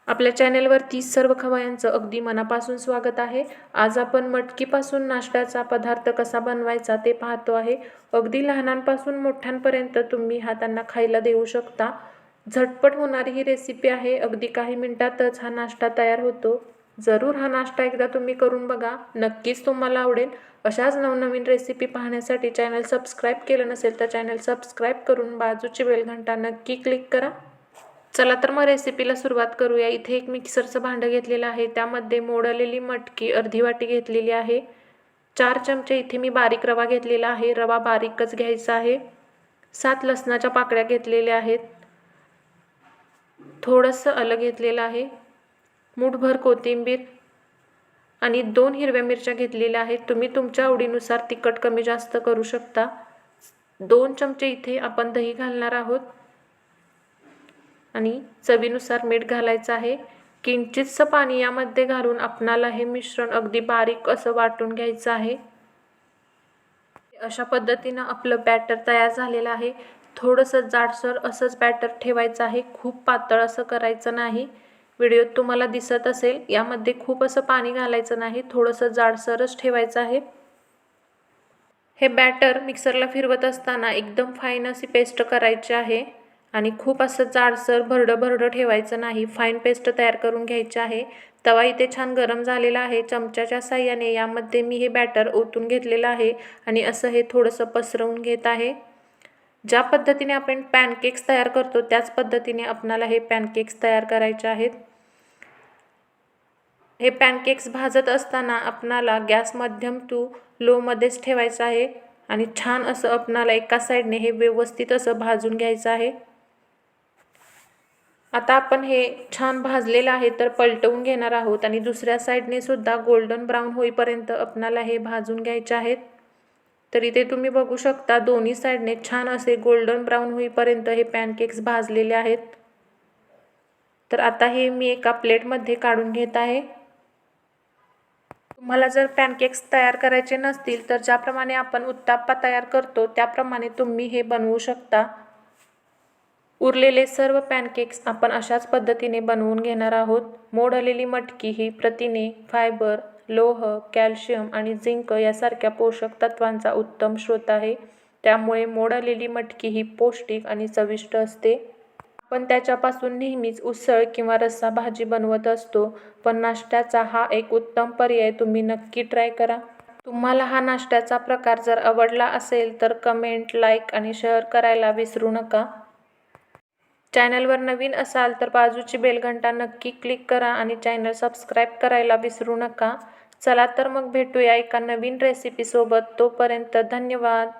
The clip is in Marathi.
आपल्या चॅनेलवरती सर्व खवय्यांचं अगदी मनापासून स्वागत आहे। आज आपण मटकीपासून नाश्त्याचा पदार्थ कसा बनवायचा ते पाहतो आहे। अगदी लहानांपासून मोठ्यांपर्यंत तुम्ही हा त्यांना खायला देऊ शकता। झटपट होणारी ही रेसिपी आहे। अगदी काही मिनिटातच हा नाश्ता तयार होतो। जरूर हा नाश्ता एकदा तुम्ही करून बघा, नक्कीच तुम्हाला आवडेल। अशाच नवनवीन रेसिपी पाहण्यासाठी चॅनल सबस्क्राइब केलं नसेल तर चॅनल सबस्क्राइब करून बाजूची बेल घंटा नक्की क्लिक करा। चला तर मग रेसिपीला सुरुवात करूया। इथे एक मिक्सरचं भांडं घेतलेलं आहे, त्यामध्ये मोडलेली मटकी अर्धी वाटी घेतलेली आहे। 4 चमचे इथे मी बारीक रवा घेतलेला आहे, रवा बारीकच घ्यायचा आहे। 7 लसणाच्या पाकळ्या घेतलेल्या आहेत, थोडंसं आलं घेतलेलं आहे, मूठभर कोथिंबीर आणि 2 हिरव्या मिरच्या घेतलेल्या आहेत। तुम्ही तुमच्या आवडीनुसार तिखट कमी जास्त करू शकता। 2 चमचे इथे आपण दही घालणार आहोत आणि चवीनुसार मीठ घालायचं आहे। किंचितसं पाणी यामध्ये घालून आपणाला हे मिश्रण अगदी बारीक असं वाटून घ्यायचं आहे। अशा पद्धतीनं आपलं बॅटर तयार झालेलं आहे। थोडंसं जाडसर असंच बॅटर ठेवायचं आहे, खूप पातळ असं करायचं नाही। व्हिडिओत तुम्हाला दिसत असेल, यामध्ये खूप असं पाणी घालायचं नाही, थोडंसं जाडसरच ठेवायचं आहे। हे बॅटर मिक्सरला फिरवत असताना एकदम फाईन अशी पेस्ट करायची आहे आणि खूप असं जाडसर भरडं ठेवायचं नाही, फाईन पेस्ट तयार करून घ्यायची आहे। तवा इथे छान गरम झालेला आहे। चमच्याच्या साहाय्याने यामध्ये मी हे बॅटर ओतून घेतलेलं आहे आणि असं हे थोडंसं पसरवून घेत आहे। ज्या पद्धतीने आपण पॅनकेक्स तयार करतो त्याच पद्धतीने आपणाला हे पॅनकेक्स तयार करायचे आहेत। हे पॅनकेक्स भाजत असताना आपणाला गॅस मध्यम टू लो मध्येच ठेवायचा आहे आणि छान असं आपणाला एका साईडने हे व्यवस्थित असं भाजून घ्यायचं आहे। आता आपण हे छान भाजलेलं आहे तर पलटवून घेणार आहोत आणि दुसऱ्या साईडने सुद्धा गोल्डन ब्राउन होईपर्यंत आपणाला हे भाजून घ्यायचे आहेत। तर इथे तुम्ही बघू शकता दोन्ही साईडने छान असे गोल्डन ब्राउन होईपर्यंत हे पॅनकेक्स भाजलेले आहेत। तर आता हे मी एका प्लेटमध्ये काढून घेत आहे। तुम्हाला जर पॅनकेक्स तयार करायचे नसतील तर ज्याप्रमाणे आपण उत्तप्पा तयार करतो त्याप्रमाणे तुम्ही हे बनवू शकता। उरलेले सर्व पॅनकेक्स आपण अशाच पद्धतीने बनवून घेणार आहोत। मोडलेली मटकी ही प्रथिने, फायबर, लोह, कॅल्शियम आणि झिंक यासारख्या पोषक तत्वांचा उत्तम स्रोत आहे। त्यामुळे मोडलेली मटकी ही पौष्टिक आणि चविष्ट असते। आपण त्याच्यापासून नेहमीच उसळ किंवा रस्सा भाजी बनवत असतो, पण नाश्त्याचा हा एक उत्तम पर्याय तुम्ही नक्की ट्राय करा। तुम्हाला हा नाश्त्याचा प्रकार जर आवडला असेल तर कमेंट, लाईक आणि शेअर करायला विसरू नका। चॅनलवर नवीन असाल तर बाजूची बेल घंटा नक्की क्लिक करा आणि चॅनल सबस्क्राइब करायला विसरू नका। चला तर मग भेटूया एका नवीन रेसिपी सोबत, तोपर्यंत धन्यवाद।